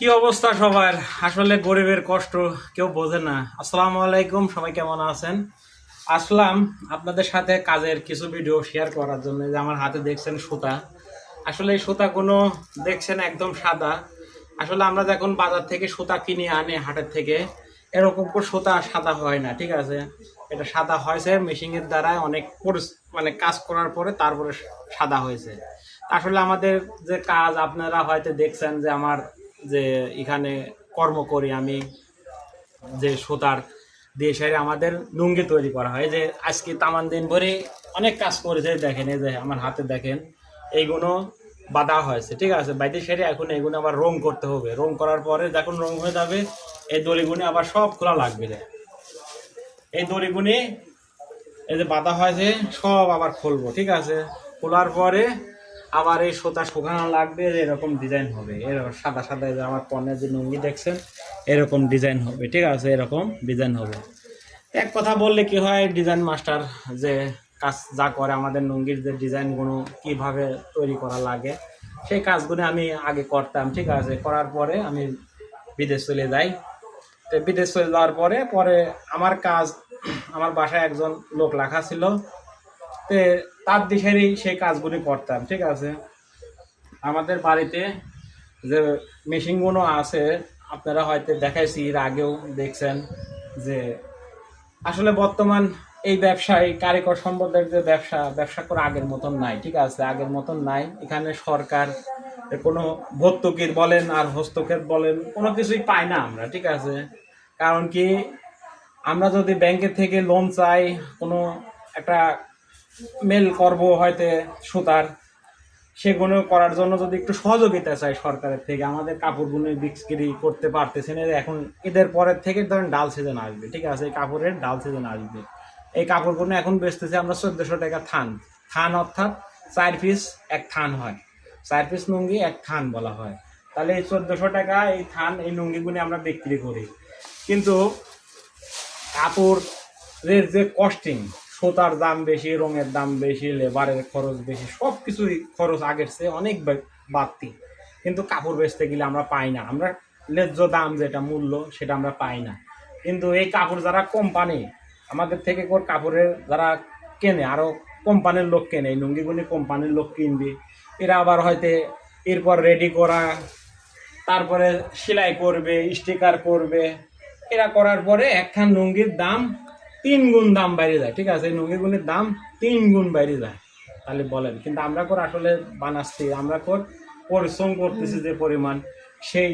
কি অবস্থা সবার? আসলে গরিবের কষ্ট কেউ বোঝে না। আসসালামু আলাইকুম, সবাই কেমন আছেন? আসলাম আপনাদের সাথে কাজের কিছু ভিডিও শেয়ার করার জন্য। যে আমার হাতে দেখছেন সুতা, আসলে এই সুতাগুলো দেখছেন একদম সাদা। আসলে আমরা যখন বাজার থেকে সুতা কিনে আনি হাটের থেকে, এরকম করে সুতা সাদা হয় না, ঠিক আছে? এটা সাদা হয়েছে মেশিনের দ্বারা অনেক মানে কাজ করার পরে তারপরে সাদা হয়েছে। আসলে আমাদের যে কাজ আপনারা হয়তো দেখছেন যে আমার যে এখানে কর্ম করি আমি, যে সুতার দিয়ে সেরে আমাদের লুঙ্গি তৈরি করা হয়। যে আজকে তামান দিন ভরে অনেক কাজ করেছে, দেখেন এই যে আমার হাতে দেখেন এইগুলো বাঁধা হয়েছে, ঠিক আছে? বাইতে সেরে এখন এইগুলো আবার রং করতে হবে। রং করার পরে যখন রং হয়ে যাবে এই দড়িগুনি আবার সব খোলা লাগবে। এই দড়িগুনি এই যে বাঁধা হয়েছে সব আবার খুলবো, ঠিক আছে? খোলার পরে আবার এই সুতা শুকানো লাগবে, এরকম ডিজাইন হবে। এরকম সাদা সাদা যে আমার পণ্যের যে লুঙ্গি দেখছেন এরকম ডিজাইন হবে, ঠিক আছে? এরকম ডিজাইন হবে। এক কথা বললে কি হয়, ডিজাইন মাস্টার যে কাজ যা করে আমাদের লুঙ্গির যে ডিজাইনগুলো কিভাবে তৈরি করা লাগে সেই কাজগুলো আমি আগে করতাম, ঠিক আছে? করার পরে আমি বিদেশ চলে যাই। তো বিদেশ চলে যাওয়ার পরে পরে আমার কাজ, আমার বাসায় একজন লোক রাখা ছিল, তে তার দিশেরই সেই কাজগুলি করতাম, ঠিক আছে? আমাদের বাড়িতে যে মেশিনগুলো আছে আপনারা হয়তো দেখাইছি, এর আগেও দেখছেন যে আসলে বর্তমান এই ব্যবসায় কারিগর সম্পদের যে ব্যবসা করে আগের মতন নাই, ঠিক আছে? আগের মতন নাই। এখানে সরকার কোনো ভর্তুকির বলেন আর হস্তক্ষেপ বলেন কোনো কিছুই পাই না আমরা, ঠিক আছে? কারণ কি, আমরা যদি ব্যাংকের থেকে লোন চাই, কোনো একটা মেল করব হয়তো সুতার, সেগুলো করার জন্য যদি একটু সহযোগিতা চাই সরকারের থেকে, আমাদের কাপড়গুলো বিক্রি করতে পারতেছে না। এখন ঈদের পরের থেকে ধরেন ডাল সিজন আসবে, ঠিক আছে? এই কাপড়ের ডাল সিজন আসবে। এই কাপড়গুলো এখন বেচতেছে আমরা 1400 টাকা থান। থান অর্থাৎ 4 পিস এক থান হয়, 4 পিস লুঙ্গি এক থান বলা হয়। তাহলে এই 1400 টাকা এই থান এই লুঙ্গিগুলো আমরা বিক্রি করি। কিন্তু কাপড়ের যে কস্টিং, সুতার দাম বেশি, রঙের দাম বেশি, লেবারের খরচ বেশি, সব কিছুই খরচ আগের চেয়ে অনেক বাড়তি। কিন্তু কাপড় বেচতে গেলে আমরা পাই না, আমরা ন্যায্য দাম যেটা মূল্য সেটা আমরা পাই না। কিন্তু এই কাপড় যারা কোম্পানি আমাদের থেকে কাপড়ের যারা কেনে, আরও কোম্পানির লোক কেনে, এই লুঙ্গিগুলি কোম্পানির লোক কিনবে। এরা আবার হয়তো এরপর রেডি করা, তারপরে সেলাই করবে, স্টিকার করবে। এরা করার পরে একখান লুঙ্গির দাম 3 গুণ দাম বাইরে যায়, ঠিক আছে? এই লুঙ্গিগুলির দাম 3 গুণ বাইরে যায়। তাহলে বলেন, কিন্তু আমরা আসলে বানাচ্ছি, আমরা পরিশ্রম করতেছি যে পরিমাণ, সেই